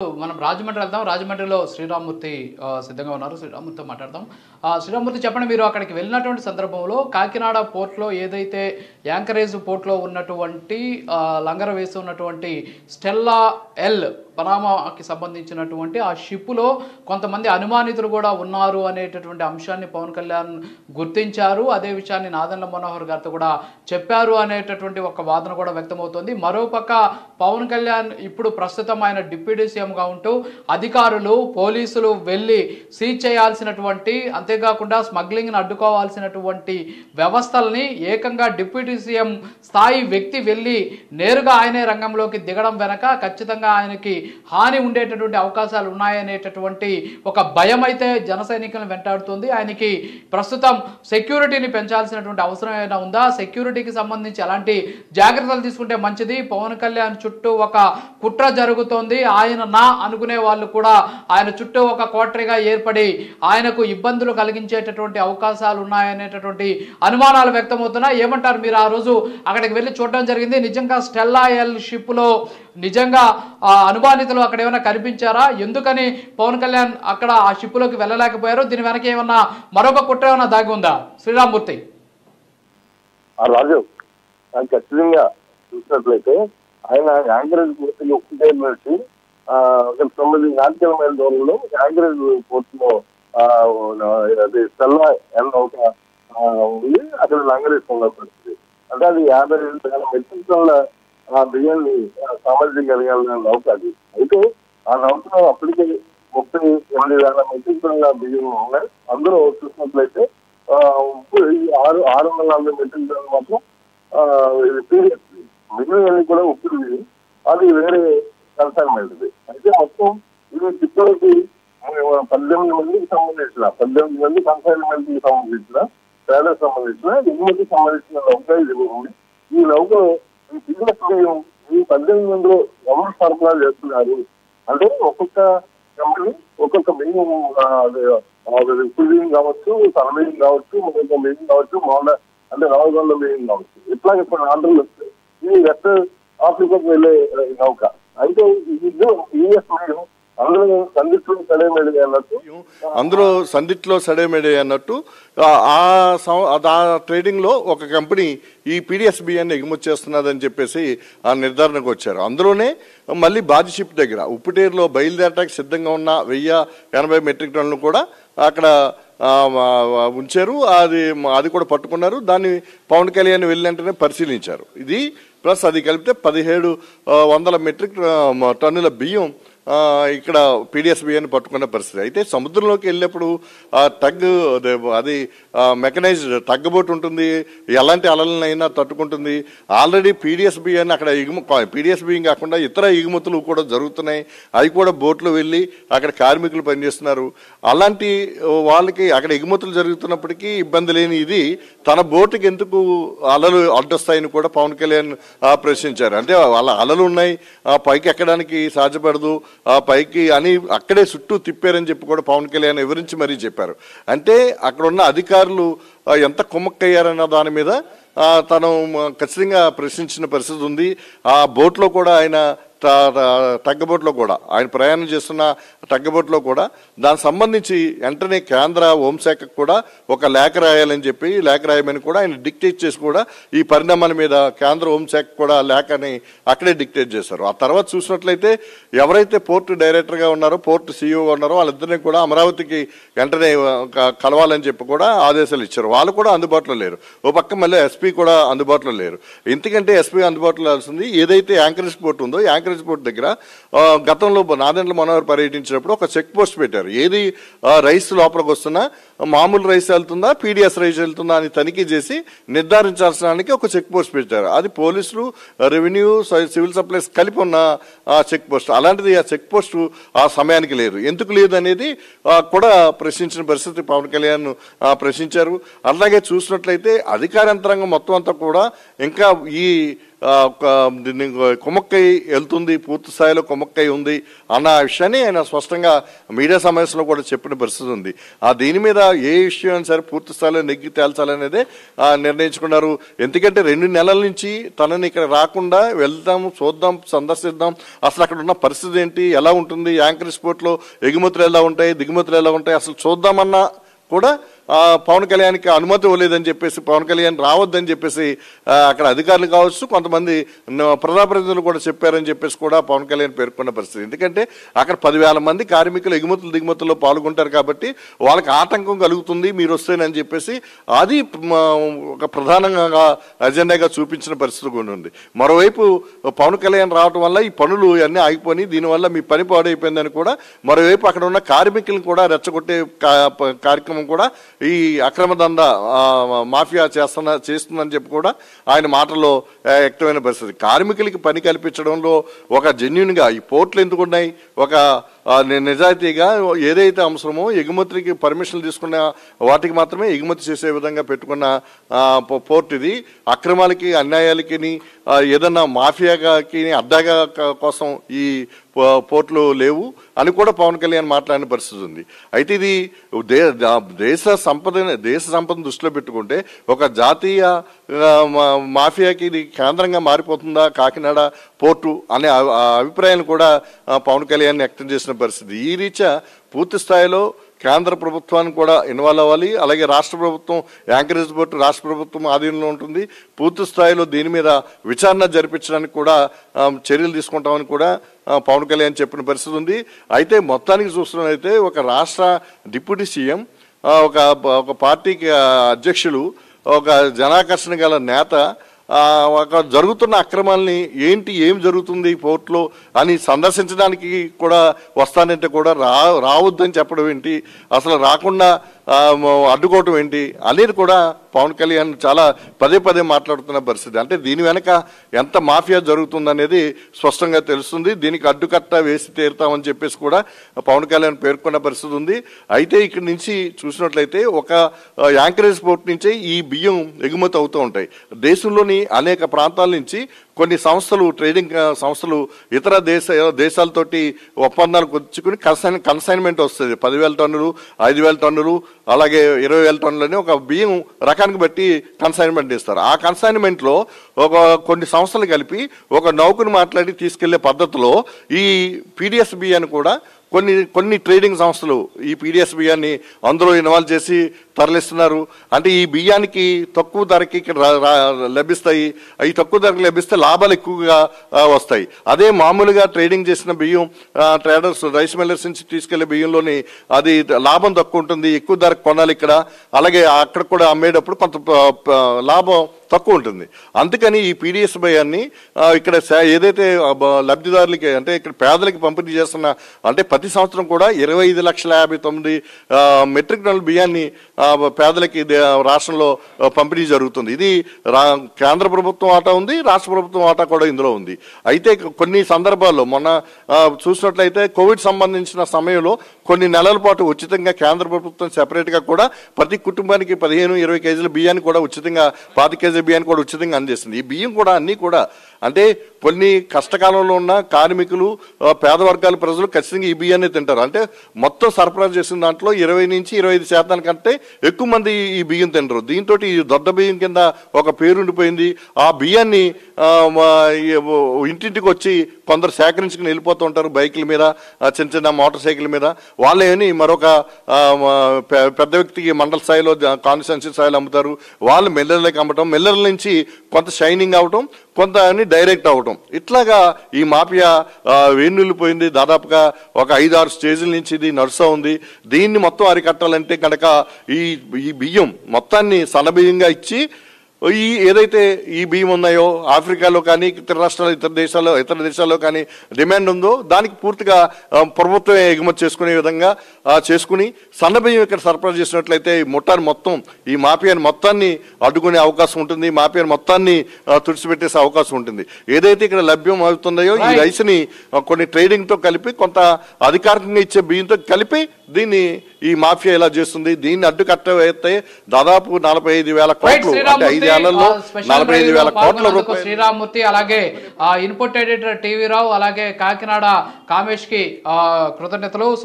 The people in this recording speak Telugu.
మనం రాజమండ్రి వెళ్దాం. రాజమండ్రిలో శ్రీరామ్మూర్తి సిద్ధంగా ఉన్నారు. శ్రీరామ్మూర్తితో మాట్లాడదాం. శ్రీరామ్మూర్తి చెప్పండి, మీరు అక్కడికి వెళ్ళినటువంటి సందర్భంలో కాకినాడ పోర్ట్లో ఏదైతే యాంకరేజ్ పోర్ట్లో ఉన్నటువంటి లంగర వేసి ఉన్నటువంటి స్టెల్లా ఎల్ పనామాకి సంబంధించినటువంటి ఆ షిప్లో కొంతమంది అనుమానితులు కూడా ఉన్నారు అనేటటువంటి అంశాన్ని పవన్ కళ్యాణ్ గుర్తించారు. అదే విషయాన్ని నాదెండ్ల మనోహర్ గారితో కూడా చెప్పారు అనేటటువంటి ఒక వాదన కూడా వ్యక్తమవుతుంది. మరోపక్క పవన్ కళ్యాణ్ ఇప్పుడు ప్రస్తుతం ఆయన డిప్యూటీ సీఎంగా ఉంటూ అధికారులు పోలీసులు వెళ్ళి సీజ్ చేయాల్సినటువంటి, అంతేకాకుండా స్మగ్లింగ్ని అడ్డుకోవాల్సినటువంటి వ్యవస్థల్ని ఏకంగా డిప్యూటీ సీఎం స్థాయి వ్యక్తి వెళ్ళి నేరుగా ఆయనే రంగంలోకి దిగడం వెనక ఖచ్చితంగా ఆయనకి హాని ఉండేటటువంటి అవకాశాలు ఉన్నాయనేటటువంటి ఒక భయం అయితే జన సైనికులను వెంటాడుతుంది. ఆయనకి ప్రస్తుతం సెక్యూరిటీని పెంచాల్సినటువంటి అవసరం ఏమైనా ఉందా? సెక్యూరిటీకి సంబంధించి ఎలాంటి జాగ్రత్తలు తీసుకుంటే మంచిది? పవన్ కళ్యాణ్ చుట్టూ ఒక కుట్ర జరుగుతోంది, ఆయన నా అనుకునే వాళ్ళు కూడా ఆయన చుట్టూ ఒక కోటరీగా ఏర్పడి ఆయనకు ఇబ్బందులు కలిగించేటటువంటి అవకాశాలు ఉన్నాయనేటటువంటి అనుమానాలు వ్యక్తమవుతున్నాయి. ఏమంటారు మీరు? ఆ రోజు అక్కడికి వెళ్ళి చూడడం జరిగింది. నిజంగా స్టెల్లా ఎల్ షిప్లో నిజంగా అనుమానితులు అక్కడ ఏమైనా కనిపించారా? ఎందుకని పవన్ కళ్యాణ్ అక్కడ ఆ షిప్లోకి వెళ్ళలేకపోయారు? దీని వెనక ఏమన్నా మరొక కుట్ర ఏమన్నా దాగి ఉందా? శ్రీరామ్మూర్తి రాజు ఖచ్చితంగా చూసినట్లయితే ఆయన యాంకరేజ్ పోర్టులో ఒకటే నడిచి 9 నాటికల మైల దూరంలో యాంకరేజ్ పోర్టులో అది స్టెల్లా ఎల్ నౌక ఉంది, అక్కడ లంగరేసుకున్న పరిస్థితి. అంటే అది 50,000 మెట్రిక్ టన్నుల బియ్యాన్ని సామర్థ్యం కలిగిన నౌక అది. అయితే ఆ నౌకలో అప్పటికే 38,000 మెట్రిక్ టన్నుల బియ్యం ఉన్నాయి. అందులో చూసినట్లయితే 640 మెట్రిక్ టన్నులు మాత్రం పీడిఎస్పీ, మిగిలిన కూడా ఉప్పుడు అది వేరే కన్సైన్మెంట్. అయితే మొత్తం ఇది చిత్తూరుకి 18 మందికి సంబంధించిన 18 మంది కన్సైన్మెంట్ కి సంబంధించిన పేదలకు సంబంధించిన ఎగుమతికి సంబంధించిన నౌక ఇది ఉంది. ఈ నౌకలో ఈ బిజినెస్ ఈ 18 మందిలో ఎవరు సరఫరా చేస్తున్నారు అంటే ఒక్కొక్క కంపెనీ ఒక్కొక్క బియ్యం, ఉప్పు బియ్యం కావచ్చు, తల బియ్యం కావచ్చు, ఒక్కొక్క బియ్యం కావచ్చు, అంటే 400 బియ్యం కావచ్చు, ఇట్లాగే కొన్ని ఆర్డర్లు వస్తాయి. ఇది వెస్ట్ ఆఫ్రికాకు వెళ్ళే నౌక. అయితే అందులో సందిట్లో సడేమెడే అన్నట్టు ఆ ట్రేడింగ్ లో ఒక కంపెనీ ఈ పీడిఎస్ బియ్యాన్ని ఎగుమతి చేస్తున్నదని చెప్పేసి ఆ నిర్ధారణకు వచ్చారు. అందులోనే మళ్ళీ బాజీ షిప్ దగ్గర ఉప్పుటేరులో బయలుదేరటానికి సిద్ధంగా ఉన్న 1080 మెట్రిక్ టన్నులు కూడా అక్కడ ఉంచారు. అది కూడా పట్టుకున్నారు. దాన్ని పవన్ కళ్యాణ్ వెళ్ళినంటనే పరిశీలించారు. ఇది ప్లస్ అది కలిపితే 1700 మెట్రిక్ టన్నుల బియ్యం ఇక్కడ పీడిఎస్ బియ్యాన్ని పట్టుకున్న పరిస్థితి. అయితే సముద్రంలోకి వెళ్ళినప్పుడు అది మెకనైజ్డ్ టగ్గబోట్ ఉంటుంది, ఎలాంటి అలలనైనా తట్టుకుంటుంది. ఆల్రెడీ పీడిఎస్ బియ్యాన్ని అక్కడ పీడిఎస్ బియ్యం కాకుండా ఇతర ఎగుమతులు కూడా జరుగుతున్నాయి. అవి కూడా బోట్లు వెళ్ళి అక్కడ కార్మికులు పనిచేస్తున్నారు. అలాంటి వాళ్ళకి అక్కడ ఎగుమతులు జరుగుతున్నప్పటికీ ఇబ్బంది లేని ఇది తన బోటుకి ఎందుకు అలలు అడ్డొస్తాయని కూడా పవన్ కళ్యాణ్ ప్రశ్నించారు. అంటే వాళ్ళ అలలు ఉన్నాయి, పైకి ఎక్కడానికి సాధ్యపడదు, పైకి అని అక్కడే చుట్టూ తిప్పారని చెప్పి కూడా పవన్ కళ్యాణ్ వివరించి మరీ చెప్పారు. అంటే అక్కడ ఉన్న అధికారులు ఎంత కుమ్మక్కయ్యారన్న దాని మీద తను ఖచ్చితంగా ప్రశ్నించిన పరిస్థితి ఉంది. ఆ బోట్లో కూడా ఆయన టగ్గబోట్లో కూడా ఆయన ప్రయాణం చేస్తున్న టగ్గబోట్లో కూడా దానికి సంబంధించి వెంటనే కేంద్ర హోంశాఖకు కూడా ఒక లేఖ రాయాలని చెప్పి లేఖ రాయమని కూడా ఆయన డిక్టేట్ చేసి కూడా ఈ పరిణామాల మీద కేంద్ర హోంశాఖ కూడా లేఖని అక్కడే డిక్టేట్ చేశారు. ఆ తర్వాత చూసినట్లయితే ఎవరైతే పోర్టు డైరెక్టర్గా ఉన్నారో, పోర్టు సీఈఓగా ఉన్నారో వాళ్ళిద్దరినీ కూడా అమరావతికి వెంటనే కలవాలని చెప్పి కూడా ఆదేశాలు ఇచ్చారు. వాళ్ళు కూడా అందుబాటులో లేరు. ఓ పక్క మళ్ళీ ఎస్పీ కూడా అందుబాటులో లేరు. ఎందుకంటే ఎస్పీ అందుబాటులో వస్తుంది. ఏదైతే యాంకరేజ్ పోర్టు ఉందో యాంకరేజ్ పోర్ట్ దగ్గర గతంలో నాదెండ్ల మనోహర్ పర్యటించినప్పుడు ఒక చెక్ పోస్ట్ పెట్టారు. ఏది రైస్ లోపలికి వస్తున్నా మామూలు రైస్ వెళ్తుందా, పీడిఎస్ రైస్ వెళ్తుందా అని తనిఖీ చేసి నిర్ధారించాల్సిన ఒక చెక్ పోస్ట్ పెట్టారు. అది పోలీసులు, రెవెన్యూ, సివిల్ సప్లైస్ కలిపి ఉన్న చెక్ పోస్ట్. అలాంటిది ఆ చెక్ పోస్ట్ ఆ సమయానికి లేదు. ఎందుకు లేదు అనేది కూడా ప్రశ్నించిన పరిస్థితి పవన్ కళ్యాణ్ ప్రశ్నించారు. అలాగే చూసినట్లయితే అధికార యంత్రాంగం మొత్తం అంతా కూడా ఇంకా ఈ దీన్ని కుమ్మక్కై వెళ్తుంది, పూర్తి స్థాయిలో కుమ్మక్కై ఉంది అన్న విషయాన్ని ఆయన స్పష్టంగా మీడియా సమావేశంలో కూడా చెప్పిన పరిస్థితి ఉంది. దీని మీద ఏ విషయం అయినా సరే పూర్తి స్థాయిలో నెగ్గి తేల్చాలనేదే నిర్ణయించుకున్నారు. ఎందుకంటే 2 నెలల నుంచి తనని ఇక్కడ రాకుండా వెళ్దాం, చూద్దాం, సందర్శిద్దాం, అసలు అక్కడ ఉన్న పరిస్థితి ఏంటి, ఎలా ఉంటుంది, యాంకరేజ్ పోర్ట్లో ఎగుమతులు ఎలా ఉంటాయి, దిగుమతులు ఎలా ఉంటాయి, అసలు చూద్దామన్నా కూడా పవన్ కళ్యాణ్కి అనుమతి ఇవ్వలేదని చెప్పేసి, పవన్ కళ్యాణ్ రావద్దని చెప్పేసి అక్కడ అధికారులు కావచ్చు, కొంతమంది ప్రజాప్రతినిధులు కూడా చెప్పారని చెప్పేసి కూడా పవన్ కళ్యాణ్ పేర్కొన్న పరిస్థితి. ఎందుకంటే అక్కడ 10,000 మంది కార్మికులు ఎగుమతులు దిగుమతుల్లో పాల్గొంటారు కాబట్టి వాళ్ళకి ఆటంకం కలుగుతుంది మీరు వస్తేనని చెప్పేసి అది ఒక ప్రధానంగా అజెండాగా చూపించిన పరిస్థితి కూడా ఉంది. మరోవైపు పవన్ కళ్యాణ్ రావడం వల్ల ఈ పనులు అన్నీ ఆగిపోయి దీనివల్ల మీ పని పాడైపోయిందని కూడా మరోవైపు అక్కడ ఉన్న కార్మికులను కూడా రెచ్చగొట్టే కార్యక్రమం కూడా ఈ అక్రమ దందా మాఫియా చేస్తుందని చెప్పి కూడా ఆయన మాటల్లో వ్యక్తమైన పరిస్థితి. కార్మికులకి పని కల్పించడంలో ఒక జెన్యున్గా ఈ పోర్ట్లు ఎందుకున్నాయి, ఒక నిజాయితీగా ఏదైతే అవసరమో ఎగుమతికి పర్మిషన్లు తీసుకున్న వాటికి మాత్రమే ఎగుమతి చేసే విధంగా పెట్టుకున్న పోర్ట్ ఇది. అక్రమాలకి అన్యాయాలకి ఏదన్నా మాఫియాకి అడ్డాగా కోసం ఈ పోర్ట్లు లేవు అని కూడా పవన్ కళ్యాణ్ మాట్లాడిన పరిస్థితి ఉంది. అయితే ఇది దేశ సంపదను దృష్టిలో పెట్టుకుంటే ఒక జాతీయ మాఫియాకి ఇది కేంద్రంగా మారిపోతుందా కాకినాడ పోర్టు అనే అభిప్రాయాన్ని కూడా పవన్ కళ్యాణ్ వ్యక్తం చేసిన పరిస్థితి. ఈ రీత్యా పూర్తి స్థాయిలో కేంద్ర ప్రభుత్వాన్ని కూడా ఇన్వాల్వ్ అవ్వాలి, అలాగే రాష్ట్ర ప్రభుత్వం యాంకరేజ్ పోర్టు రాష్ట్ర ప్రభుత్వం ఆధీనంలో ఉంటుంది, పూర్తి స్థాయిలో దీని మీద విచారణ జరిపించడానికి కూడా చర్యలు తీసుకుంటామని కూడా పవన్ కళ్యాణ్ చెప్పిన పరిస్థితి ఉంది. అయితే మొత్తానికి చూస్తున్నట్లయితే ఒక రాష్ట్ర డిప్యూటీ సీఎం, ఒక పార్టీకి అధ్యక్షులు, ఒక జనాకర్షణ గల నేత ఒక జరుగుతున్న అక్రమాలని ఏం జరుగుతుంది పోర్ట్లో అని సందర్శించడానికి కూడా వస్తానంటే కూడా రావద్దని చెప్పడం ఏంటి, అసలు రాకుండా అడ్డుకోవటం ఏంటి అనేది కూడా పవన్ కళ్యాణ్ చాలా పదే మాట్లాడుతున్న పరిస్థితి. అంటే దీని వెనక ఎంత మాఫియా జరుగుతుందనేది స్పష్టంగా తెలుస్తుంది. దీనికి అడ్డుకట్ట వేసి తీరుతామని చెప్పేసి కూడా పవన్ కళ్యాణ్ పేర్కొన్న పరిస్థితి ఉంది. అయితే ఇక్కడి నుంచి చూసినట్లయితే ఒక యాంకరేజ్ పోర్ట్ నుంచే ఈ బియ్యం ఎగుమతి అవుతూ ఉంటాయి. దేశంలోని అనేక ప్రాంతాల నుంచి కొన్ని సంస్థలు, ట్రేడింగ్ సంస్థలు ఇతర దేశాలతోటి ఒప్పందాలు కుదుర్చుకుని కన్సైన్మెంట్ వస్తుంది. 10,000 టన్నులు, 5,000 టన్నులు, అలాగే 20,000 టన్నులని ఒక బియ్యం రకానికి బట్టి కన్సైన్మెంట్ ఇస్తారు. ఆ కన్సైన్మెంట్లో కొన్ని సంస్థలు కలిపి ఒక నౌకను మాట్లాడి తీసుకెళ్లే పద్ధతిలో ఈ పీడిఎస్ బియ్యాన్ని కూడా కొన్ని ట్రేడింగ్ సంస్థలు ఈ పీడిఎస్ బియ్యాన్ని అందులో ఇన్వాల్వ్ చేసి తరలిస్తున్నారు. అంటే ఈ బియ్యానికి తక్కువ ధరకి ఇక్కడ లభిస్తాయి, ఈ తక్కువ ధరకి లభిస్తే లాభాలు ఎక్కువగా వస్తాయి. అదే మామూలుగా ట్రేడింగ్ చేసిన బియ్యం ట్రేడర్స్ రైస్ మిల్లర్స్ నుంచి తీసుకెళ్లే బియ్యంలోని అది లాభం తక్కువ ఉంటుంది, ఎక్కువ ధరకు కొనాలి ఇక్కడ, అలాగే అక్కడ కూడా అమ్మేటప్పుడు కొంత లాభం తక్కువ ఉంటుంది. అందుకని ఈ పీడిఎస్ బియ్యాన్ని ఇక్కడ ఏదైతే లబ్ధిదారులకి అంటే ఇక్కడ పేదలకి పంపిణీ చేస్తున్న అంటే ప్రతి సంవత్సరం కూడా 25,59,000 మెట్రిక్ టన్నుల బియ్యాన్ని పేదలకి రాష్ట్రంలో పంపిణీ జరుగుతుంది. ఇది కేంద్ర ప్రభుత్వం వాటా ఉంది, రాష్ట్ర ప్రభుత్వం వాటా కూడా ఇందులో ఉంది. అయితే కొన్ని సందర్భాల్లో మొన్న చూసినట్లయితే కోవిడ్ సంబంధించిన సమయంలో కొన్ని నెలల పాటు ఉచితంగా కేంద్ర ప్రభుత్వం సెపరేట్గా కూడా ప్రతి కుటుంబానికి 15-20 కేజీల బియ్యాన్ని కూడా ఉచితంగా 25 కేజీల బియ్యాన్ని కూడా ఉచితంగా అందజేస్తుంది. ఈ బియ్యం కూడా అన్నీ కూడా అంటే కొన్ని కష్టకాలంలో ఉన్న కార్మికులు, పేద వర్గాల ప్రజలు ఖచ్చితంగా ఈ బియ్యాన్ని తింటారు. అంటే మొత్తం సరఫరా చేసిన దాంట్లో 20-25% కంటే ఎక్కువ మంది ఈ బియ్యం తింటారు. దీంతో ఈ దొడ్డ బియ్యం కింద ఒక పేరుండిపోయింది. ఆ బియ్యాన్ని ఇంటింటికి వచ్చి కొందరు సేకరించుకుని వెళ్ళిపోతూ ఉంటారు బైకుల మీద, చిన్న మోటార్ సైకిల్ మీద. వాళ్ళేమని మరొక పెద్ద వ్యక్తికి మండల స్థాయిలో కాన్స్టిట్యున్సీ స్థాయిలో అమ్ముతారు. వాళ్ళు మిల్లర్లకు అమ్మటం, మిల్లర్ల నుంచి కొంత షైనింగ్ అవటం, కొంత అని డైరెక్ట్ అవటం, ఇట్లాగా ఈ మాఫియా వేణులిపోయింది. దాదాపుగా ఒక 5-6 స్టేజ్ల నుంచి ఇది నడుస్తూ ఉంది. దీన్ని మొత్తం అరికట్టాలంటే కనుక ఈ బియ్యం మొత్తాన్ని సన్నబియ్యంగా ఇచ్చి ఏదైతే ఈ బియ్యం ఉన్నాయో ఆఫ్రికాలో కానీ ఇతర రాష్ట్రాలు ఇతర దేశాల్లో కానీ డిమాండ్ ఉందో దానికి పూర్తిగా ప్రభుత్వమే ఎగుమతి చేసుకునే విధంగా చేసుకుని సన్న బియ్యం ఇక్కడ సరఫరా చేసినట్లయితే ఈ మాఫియాని మొత్తాన్ని అడ్డుకునే అవకాశం ఉంటుంది, మాఫియాని మొత్తాన్ని తుడిచిపెట్టేసే అవకాశం ఉంటుంది. ఏదైతే ఇక్కడ లభ్యం అవుతుందో ఈ రైస్ని కొన్ని ట్రేడింగ్తో కలిపి కొంత అధికారికంగా ఇచ్చే బియ్యంతో కలిపి దీన్ని ఈ మాఫియా ఇలా చేస్తుంది, దీన్ని అడ్డుకట్టవేస్తే దాదాపు 45,000 కోట్లు అంటే 5 ఏళ్లలో 45,000 కోట్ల రూపాయలు. శ్రీరామ్మూర్తి అలాగే ఇన్పుట్ ఎడిటర్ టీవీ రావు అలాగే కాకినాడ కామేష్ కి కృతజ్ఞతలు.